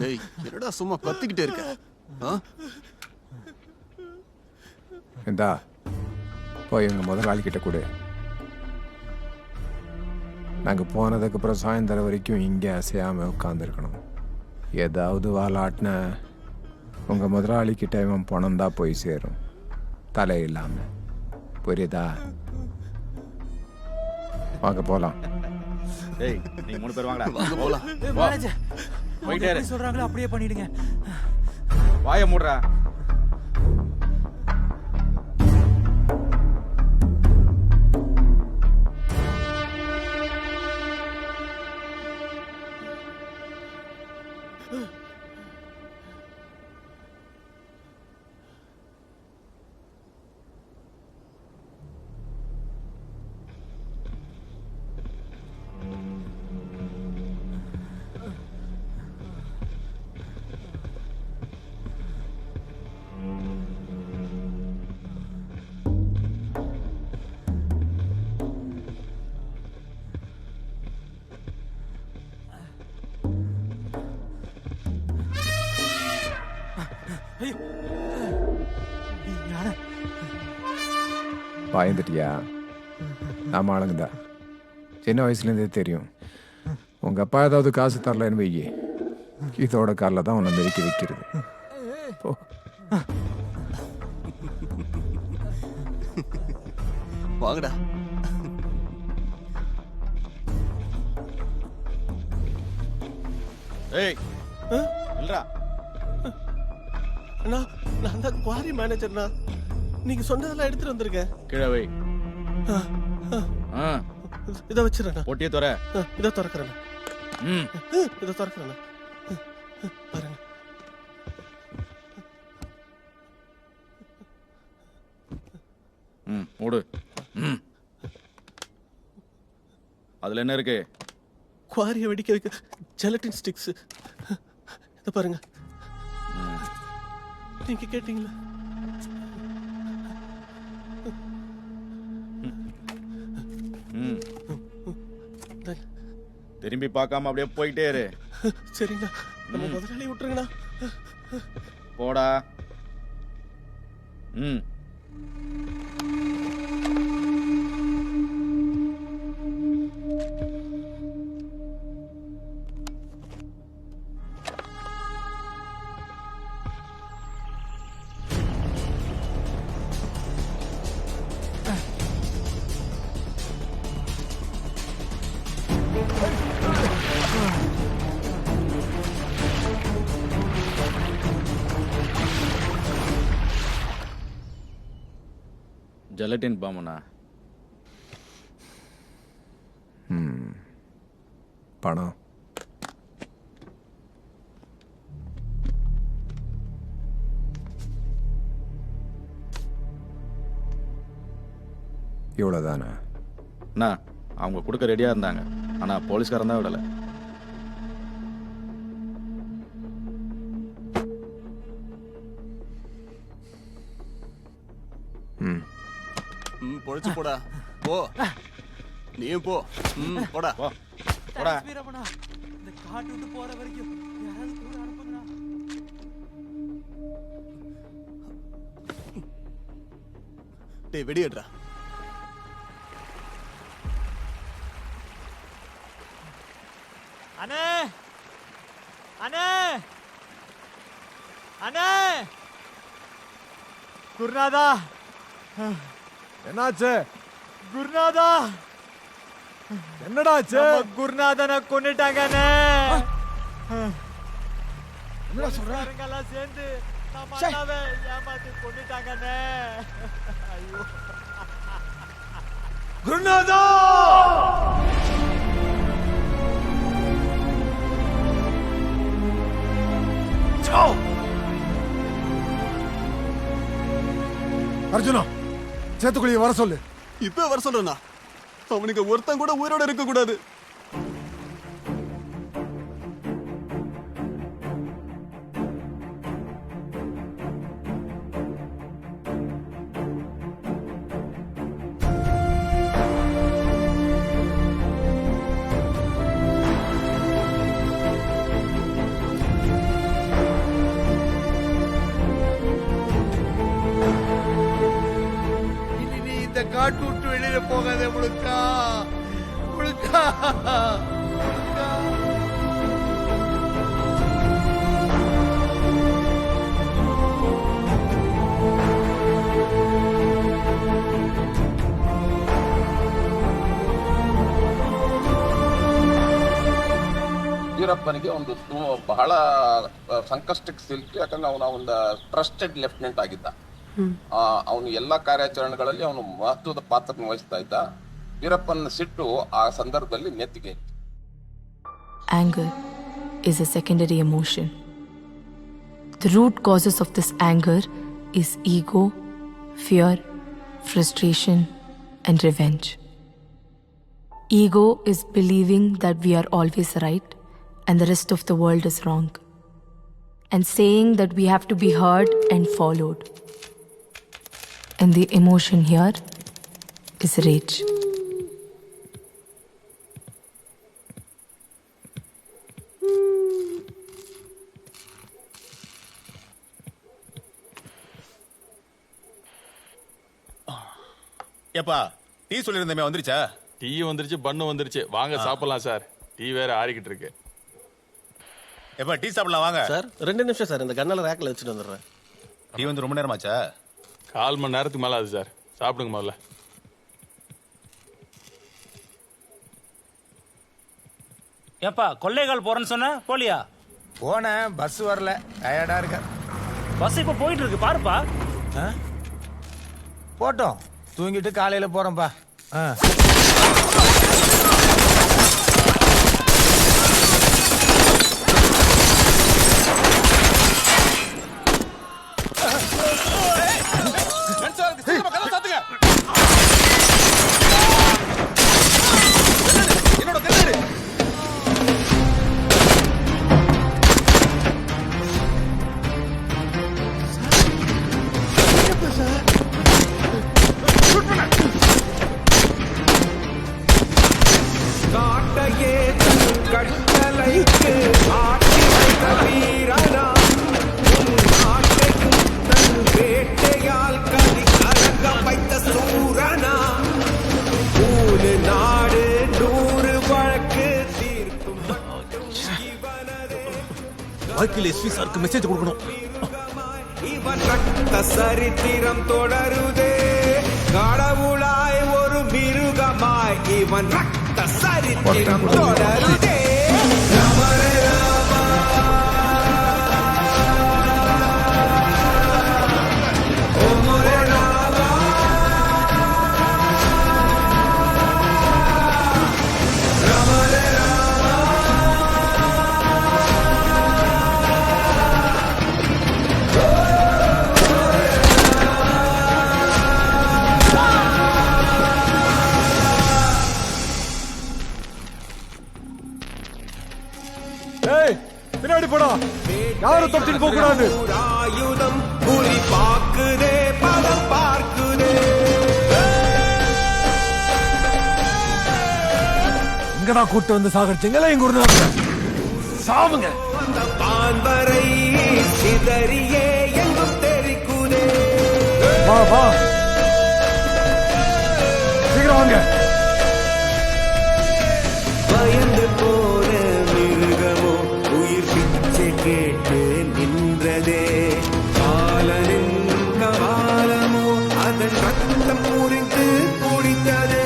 டேய், என்னடா சும்மா கத்திக்கிட்டே இருக்க? இந்தா போய் எங்க முதலாளிகிட்ட கொடு. நாங்க போனதுக்கப்புறம் சாயந்தரம் வரைக்கும் இங்கே அசையாம உட்காந்துருக்கணும். ஏதாவது வாலாட்டின உங்க முதலாளிகிட்ட இவன் பணம் தான் போய் சேரும், தலை இல்லாம. புரியுதா? வாங்க போலாம். டேய் நீங்க 3 பேர் வாங்கடா. வாங்க போலாம். மேனேஜர் போயிட்டே இரு. சொல்றாங்களோ அப்படியே பண்ணிடுங்க. வாயை மூடுறா. பயந்துட்டியா? நாம ஆளுங்கதா. சின்ன வயசுலேருந்தே தெரியும். உங்க அப்பா ஏதாவது காசு தரலன்னு வையி, இதோட காலில் தான் உன்னை மெதிக்க வைக்கிறது. வாங்கடா. ஏய் இல்லடா. அண்ணா நான் தான் குவாரி மேனேஜர்ண்ணா. நீங்க சொன்னதெல்லாம் எடுத்துட்டு வந்திருக்கேன். கீழே வை. இதை வச்சிடறேண்ணா. பொட்டியை தர. இதை திறக்கிறேண்ணா. இதை திறக்கிறேண்ணா. பாருங்க. மூடு. அதுல என்ன இருக்கு? குவாரியை வெடிக்க வைக்க ஜெலட்டின் ஸ்டிக்ஸ். இதை பாருங்க. நீங்க கேட்டீங்களா? திரும்பி பார்க்காம அப்படியே போயிட்டே இரு. சரிங்கண்ணா. நம்ம முதலாளி விட்டுருங்கண்ணா. போடா. ஜெலட்டின் பாம்புண்ணா. பணம் இவ்வளோதானே? அண்ணா அவங்க கொடுக்க ரெடியா இருந்தாங்க, ஆனா போலீஸ்காரன் தான் விடலை. பொழைச்சு போடா. போ. நீயும் போ. போடா. போடா. இந்த காட்டு விட்டு போற வரைக்கும் யாராவது கூட அனுப்புங்கண்ணா. டேய் வெடியேட்றா. அண்ணே அண்ணே அண்ணே குருநாதா. என்னாச்சு குருநாதா? என்னடாச்சு? குருநாதனை கொன்னுட்டாங்கண்ணே. என்ன சொல்றாங்க? எல்லாம் சேர்ந்து நம்ம அண்ணாவை ஏமாத்தி கொன்னுட்டாங்கண்ணே. ஐயோ குருநாதா! அர்ஜுனா சேத்துக்குழியை வர சொல்லு. இப்ப வர சொல்றேண்ணா. அவனுக்கு ஒருத்தன் கூட உயிரோட இருக்க கூடாது. இந்த காட்டு விட்டு வெளியில போகாத முழுக்கா முழுக்கா. ವೀರಪ್ಪನಿಗೆ ಒಂದು ಬಹಳ ಸಂಕಷ್ಟಕ್ಕೆ ಸಿಲುಕಿ, ಯಾಕಂದ್ರೆ ಅವನ ಒಂದು ಟ್ರಸ್ಟೆಡ್ ಲೆಫ್ಟಿನೆಂಟ್ ಆಗಿದ್ದ. ಅವನು ಎಲ್ಲ ಕಾರ್ಯಾಚರಣೆಗಳಲ್ಲಿ ಅವನು ಮಹತ್ವದ ಪಾತ್ರ ವಹಿಸ್ತಾ ಇದ್ದ. ವೀರಪ್ಪನ ಸಿಟ್ಟು ಆ ಸಂದರ್ಭದಲ್ಲಿ ನೆತ್ತಿಗೆ. Anger is a secondary emotion. The root causes of this anger is ego, fear, frustration, and revenge. Ego is believing that we are always right and the rest of the world is wrong, and saying that we have to be heard and followed. And the emotion here is rage. ஏப்பா tea சொல்லியிருந்தமே வந்துருச்சா? Tea வந்துருச்சு, பண்ணு வந்துருச்சு. வாங்க சாப்பிடலாம் sir. Tea வேற ஆறிக்கிட்டு இருக்கு. ஏப்பா டீ சாப்பிடலாம் வாங்க. சார் 2 நிமிஷம் சார், இந்த கண்ணால ரேக்ல வச்சுட்டு வந்துடுறேன். டீ வந்து ரொம்ப நேரமாச்சா? 1/4 மணி நேரத்துக்கு மேல ஆகுது சார். சாப்பிடுங்க முதல்ல. ஏப்பா கொள்ளைகால் போறேன்னு சொன்ன போலியா? போனேன், பஸ் வரல, டயர்டா இருக்க. பஸ் இப்ப போயிட்டு இருக்கு பாருப்பா. போட்டோம், தூங்கிட்டு காலையில போறோம்பா. வாழ்க்கையில் எஸ்பி சாருக்கு மெசேஜ் கொடுக்கணும். இவன் ரத்த சரித்திரம் தொடருதே, கடவுளாய் ஒரு மிருகமாய் இவன் ரத்த சரித்திரம் தொடருதே. பின்னாடி போடா, யாரும் தொட்டிட்டு போக கூடாது. ஆயுதம் குறி பாக்குதே, பதம் பார்க்குதே. இங்கடா கூட்டு வந்து சாகடிச்சீங்களா எங்க ஊர்ல சாவுங்க. பான்பரை சிதறியே எங்கும் தெரிக்குதே. வா வா சீக்கிரம் வாங்க. பயந்து போன மிருகமோ உயிர் பிச்சை கேட்டு நின்றதே. காலனின் கவாலமோ அதன் ரத்தம் முறிந்து குடித்ததே.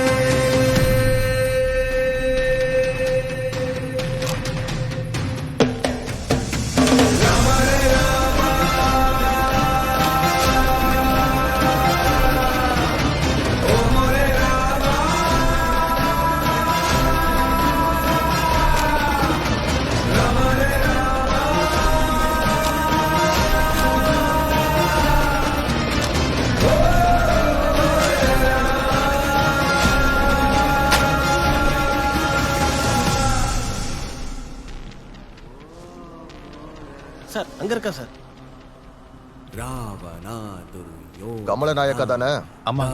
அங்க இருக்கா சார். கமலநாயக்கா தானே? ஆமா.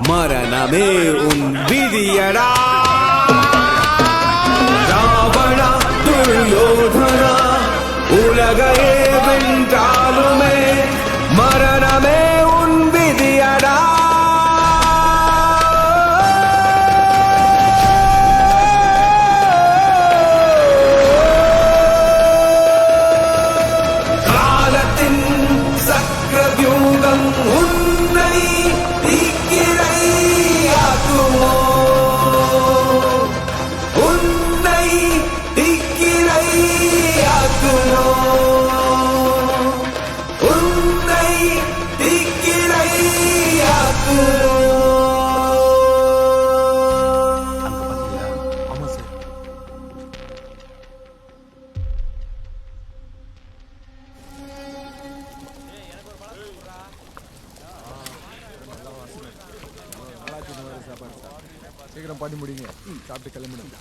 மரணமே உன் விதியடா ராவணா துரியோதனா உலகையே வென்றாலுமே மரணமே உன் விதியடா. காலத்தின் சக்கரவியூகம் உன்னை தீக்கிரையாக்குமோ உன்னை தீக்கிரையாக்குமோ உன்னை தீக்கிரையாக்குமோ. ஆமா சார். சீக்கிரம் பண்ணி முடிங்க, சாப்பிட்டு கிளம்பிடுங்க.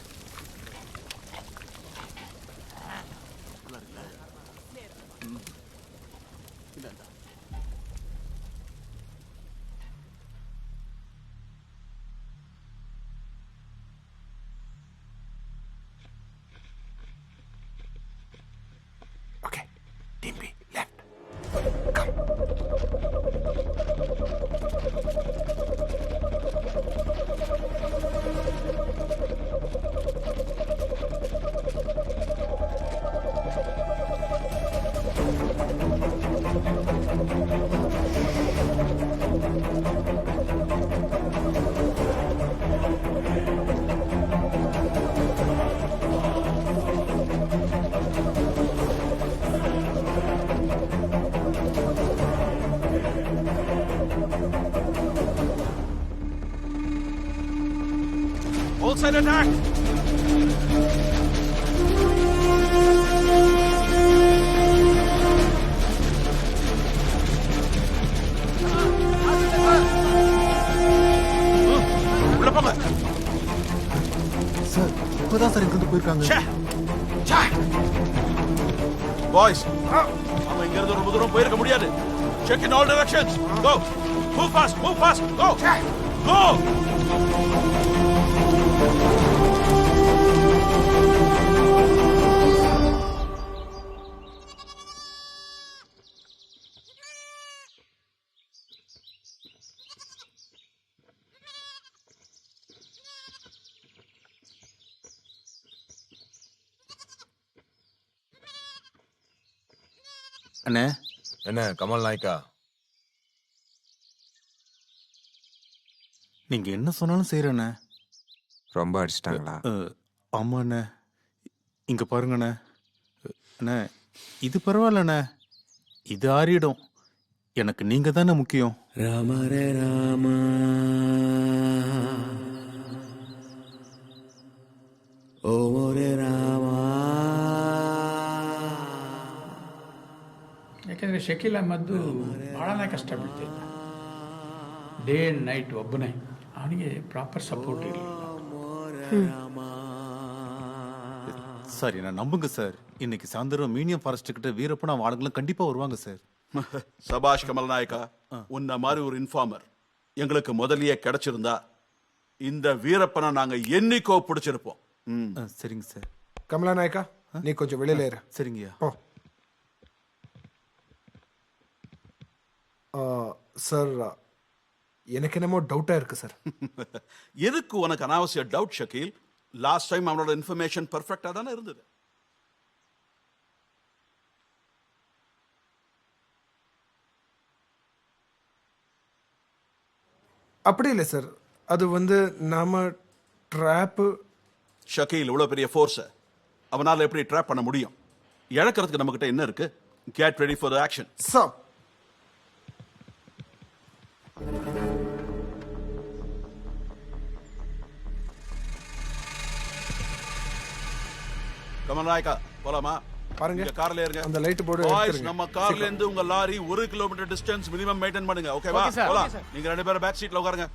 All side attack! உள்ள போங்க. சார் இப்பதான் சார் இங்கிருந்து போயிருக்காங்க. பாய்ஸ், அவங்க இங்க இருந்து ரொம்ப தூரம் போயிருக்க முடியாது. Check in all directions. Go. Move fast. Move fast. Go. Go. அண்ணே. என்ன கமல் நாயக்கா, நீங்க என்ன சொன்னாலும் செய்யறேண்ணே. ரொம்ப அடிச்சிட்டாங்களா? ஆமா அண்ணே. இங்க பாருங்கண்ணே. அண்ணே இது பரவாயில்லண்ணே, இது ஆறிடும். எனக்கு நீங்க தானே முக்கியம். ராம ரே ராம ஓ ரே ராமா. ಯಾಕೆಂದರೆ ಶಕೀಲ್ ಅಹ್ಮದ್ದು ಭಾಳನೇ ಕಷ್ಟ ಬೀಳ್ತಿದ್ದ. ಡೇ ಆ್ಯಂಡ್ ನೈಟ್ ಒಬ್ಬನೇ, ಅವನಿಗೆ ಪ್ರಾಪರ್ ಸಪೋರ್ಟ್ ಇರಲಿಲ್ಲ. சார் என்ன நம்புங்க சார். இன்னைக்கு சாயந்தரம் மீனியம் ஃபாரஸ்ட் கிட்ட வீரப்பன் அவன் ஆளுங்களும் கண்டிப்பா வருவாங்க சார். சபாஷ் கமல் நாயக்கா, உன்ன மாதிரி ஒரு இன்ஃபார்மர் எங்களுக்கு முதலியே கிடைச்சிருந்தா இந்த வீரப்பனை நாங்க என்னைக்கோ பிடிச்சிருப்போம். சரிங்க சார். கமலா நாயக்கா, நீ கொஞ்சம் வெளியில இரு. சரிங்கய்யா. சார் எனக்கு என்னமோ டவுட்டா இருக்கு சார். எதுக்கு உனக்கு அனாவசிய டவுட் ஷக்கீல்? லாஸ்ட் டைம் அவனோட இன்ஃபர்மேஷன் பர்ஃபெக்டா தானே இருந்தது. அப்படி இல்லை சார், அது வந்து நாம ட்ராப்பு. ஷக்கீல் இவ்வளவு பெரிய ஃபோர்ஸ அவனால எப்படி ட்ராப் பண்ண முடியும்? இழக்கிறதுக்கு நம்ம கிட்ட என்ன இருக்கு? Get ready for the action. Sir Kamal Nayaka, போலாமா? பாருங்க, இந்த கார்ல ஏறுங்க. அந்த லைட் போர்டு பாய்ஸ், எடுத்துருங்க. நம்ம கார்ல இருந்து உங்க lorry 1 kilometre distance minimum maintain பண்ணுங்க. ஓகேவா? போலாம். நீங்க ரெண்டு பேரும் பேக் சீட்ல உட்காருங்க.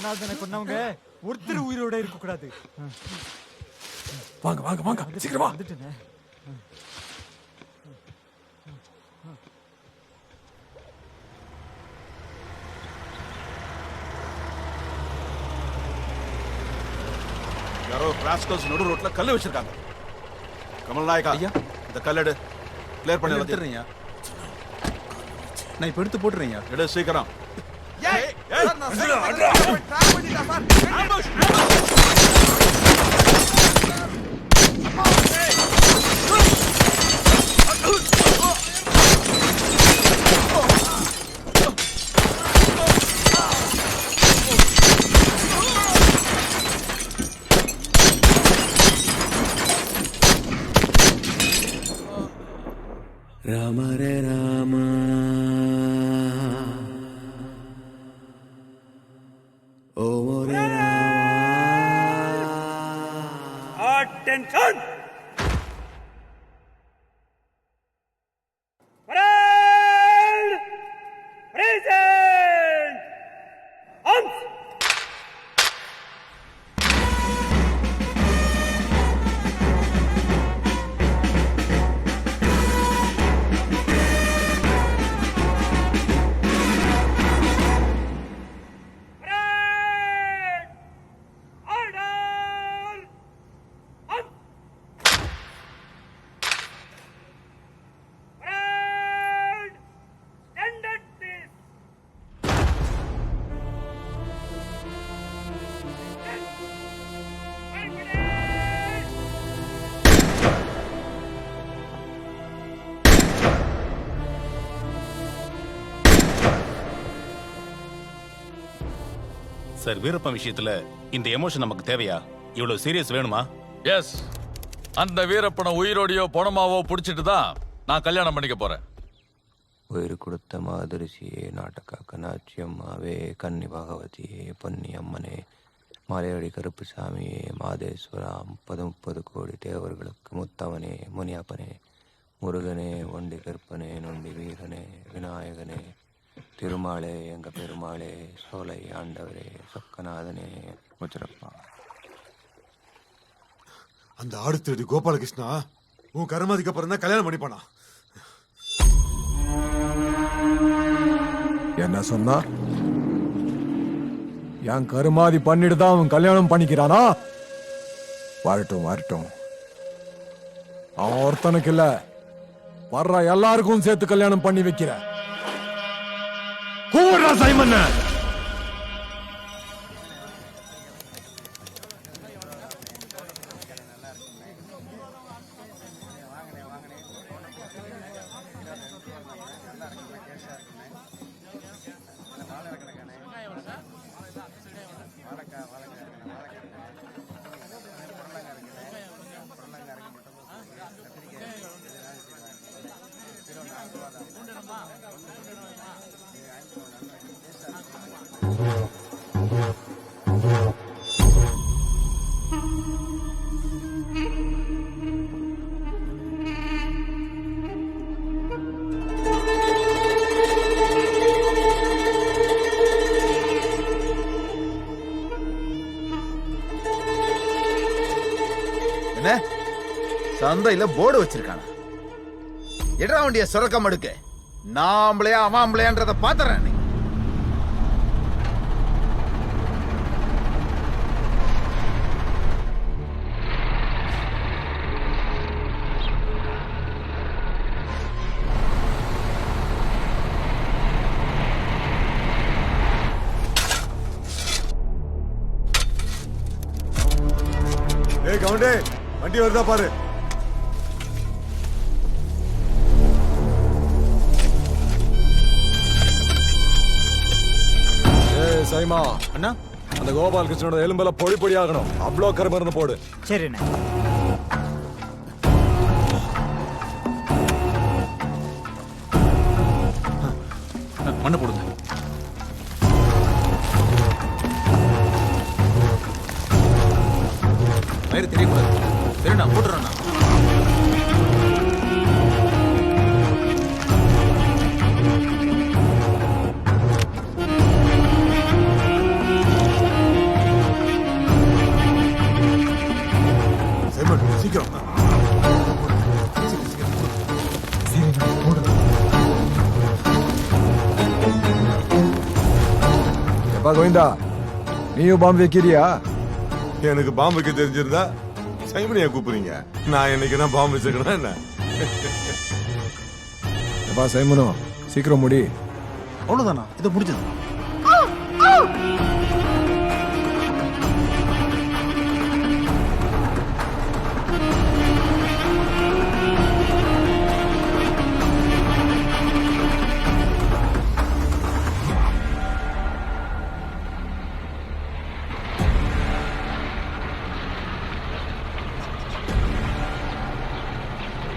குருநாதனை கொன்னவங்க ஒருத்தர் உயிரோட இருக்க கூடாது. வாங்க வாங்க வாங்க சீக்கிரமா. வந்துட்டேனே. யாரோ ராஸ்கல்ஸ் நடு ரோட்ல கல்லு வச்சிருக்காங்க. கமல் நாயக்கா ஐயா, இந்த கல்லெடு கிளியர் பண்ணி எடுத்துறீங்க. நான் இப்ப எடுத்து போட்டுறீங்க. எடு சீக்கிரம். ராம ரே ராம ஓம் ரே Rama. Attention! Present! Arms! Sir, Veerappan விஷயத்துல இந்த எமோஷன் நமக்கு தேவையா? இவ்வளவு சீரியஸ் வேணுமா? எஸ், அந்த வீரப்பனை உயிரோடையோ பணமாவோ புடிச்சிட்டு தான் நான் கல்யாணம் பண்ணிக்க போறேன். உயிர் கொடுத்த மாதரிசியே, நாட்டக்காக்க நாச்சியம்மாவே, கன்னி பகவதியே, பொன்னி அம்மனே, மலையடி கருப்புசாமியே, மாதேஸ்வரா, 30 கோடி தேவர்களுக்கு முத்தவனே, முனியப்பனே, முருகனே, ஒண்டி கற்பனே, நொண்டி வீரனே, விநாயகனே, திருமாலே, எங்க பெருமாளே, சோலை ஆண்டவரே, சொக்கநாதனே, முச்சரப்பா. அந்த ஆடு திருடி கோபாலகிருஷ்ணா உன் கருமாதிக்கு அப்புறம் தான் கல்யாணம் பண்ணிப்பானா? என்ன சொன்னா? என் கருமாதி பண்ணிட்டு தான் அவன் கல்யாணம் பண்ணிக்கிறானா? வரட்டும் வரட்டும். அவன் ஒருத்தனுக்கு இல்ல, வர்ற எல்லாருக்கும் சேர்த்து கல்யாணம் பண்ணி வைக்கிற. கூடுறா சைமன். என்ன சந்தையில போர்டு வச்சிருக்கானா? எடா வண்டிய சுரக்க மடுக்க. நாம்பளையா அவாம்பளையான்றத பாத்துறேன். ஏய் கவுண்டே, வண்டி வருதா பாரு. ஏய் சைமா அண்ணா, அந்த கோபால் கிருஷ்ணனோட எலும்பெல்லாம் பொடி பொடி ஆகணும். அவ்வளோ கருமருந்து போடு. சரிண்ணே. மண்ணு போடுங்க. வயிறு தெரியக்கூடாது. சரிண்ணா, போட்டுறேண்ணா. அப்பா கோவிந்தா, நீயும் பாம்பு வைக்கிறியா? எனக்கு பாம்பு வைக்க தெரிஞ்சிருந்தா சைமனியா கூப்பிடுறீங்க. நான் என்னைக்குன்னா பாம்பு வச்சுக்கணும் என்ன? அப்பா சைமனோ, சீக்கிரம் முடி. அவ்வளவுதானா? இதை முடிஞ்சது.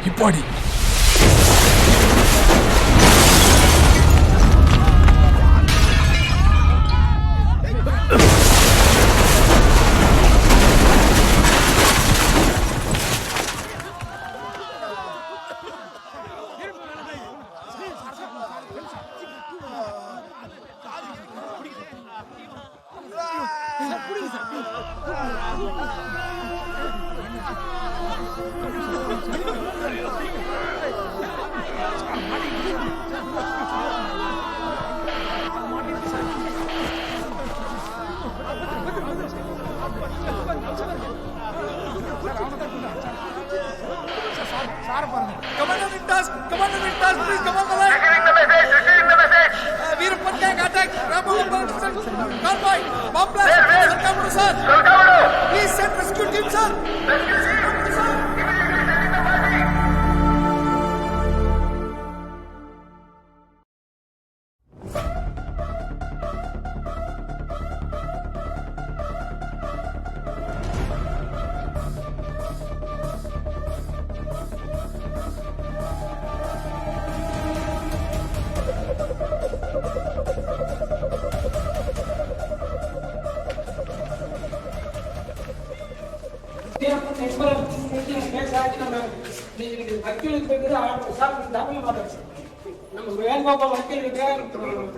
இப்பாடி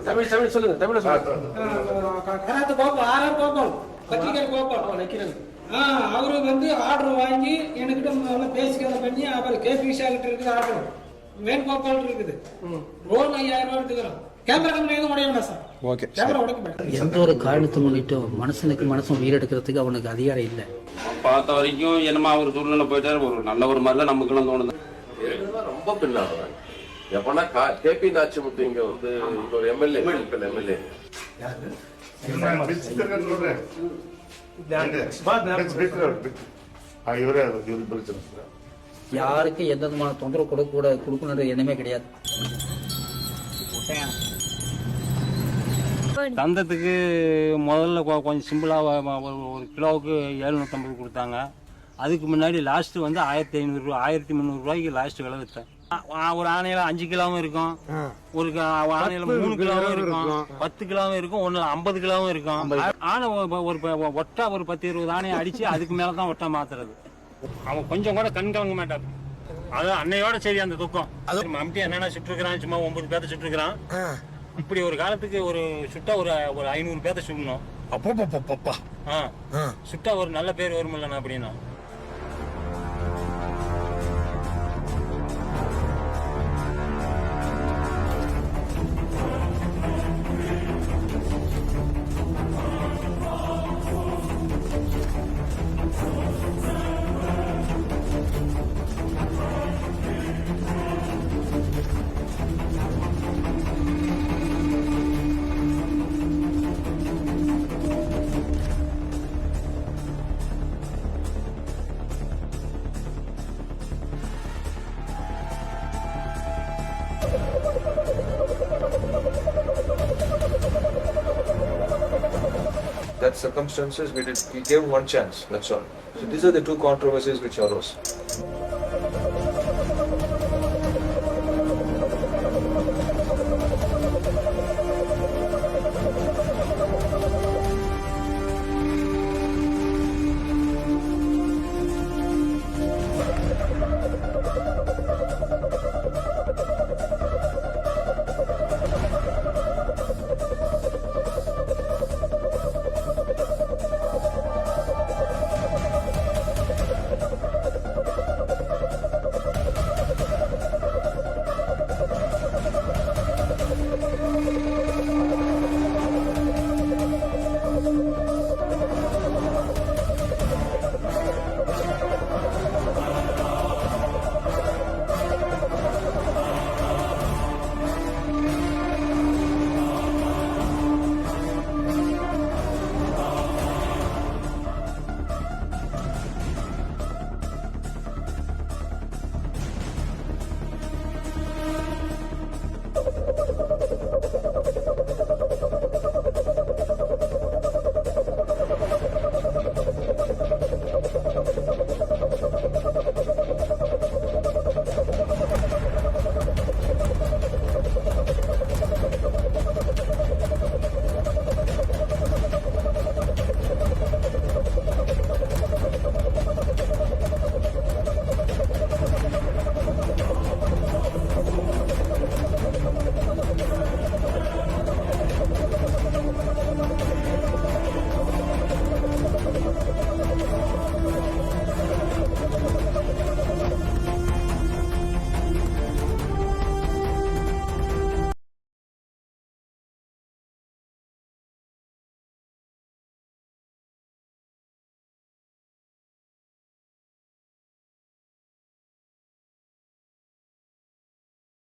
தமிழ் சொல்லுங்க. தமிழ் கராத்து கோபால், ஆர்ஆர் கோபால், பத்திரிகை கோபால் நிக்கிறேன். அவரு வந்து ஆர்டர் வாங்கி என்கிட்ட பேசிக்கல பண்ணி அவர் கேபி விஷா கிட்ட இருக்குது ஆர்டர் வேணுகோபால் இருக்குது. லோன் 5000 ரூபாய் எடுத்துக்கிறோம். கேமரா கம்பெனி எதுவும் உடைய வேண்டாம் சார். ஓகே. கேமரா உடைக்க மாட்டேன். எந்த ஒரு காரணத்தை முன்னிட்டும் மனுஷனுக்கு மனசும் உயிரெடுக்கிறதுக்கு அவனுக்கு அதிகாரம் இல்லை. பார்த்த வரைக்கும் என்னமா அவர் சூழ்நிலை போயிட்டாரு. ஒரு நல்ல ஒரு மாதிரிலாம் நமக்குலாம் தோணுது. ரொம்ப பின்னாடுறாங்க. எப்பனா கேபி நாச்சிமுத்து இங்க வந்து ஒரு எம்எல்ஏ யாருக்கு எந்த விதமான தொந்தரவு கொடுக்கணுன்ற எண்ணமே கிடையாது. தந்தத்துக்கு முதல்ல கொஞ்சம் சிம்பிளாக ஒரு கிலோவுக்கு 750 கொடுத்தாங்க. அதுக்கு முன்னாடி லாஸ்ட்டு வந்து 1500 1300 ரூபாய்க்கு லாஸ்ட் விலை விற்றேன். ஒரு ஆணையில 5 கிலோவும் இருக்கும், ஒரு ஆணையில 3 கிலோவும் இருக்கும், 10 கிலோவும் இருக்கும், ஒன்று 50 கிலோவும் இருக்கும். ஆனை ஒரு ஒட்டா ஒரு 10-20 ஆணையை அடிச்சு அதுக்கு மேலதான் ஒட்டா மாத்துறது. அவன் கொஞ்சம் கூட கண் கலங்க மாட்டான். அது அன்னையோட சரி அந்த துக்கம். அது மம்டி என்னன்னா சுட்டுருக்கிறான், சும்மா 9 பேர்த்த சுட்டுருக்கிறான். இப்படி ஒரு காலத்துக்கு ஒரு சுட்டா ஒரு 500 பேர்த்த சுடணும். அப்பா சுட்டா ஒரு நல்ல பேர் வருமில்லண்ணா அப்படின்னா. That circumstances we gave one chance, that's all. So these are the two controversies which arose.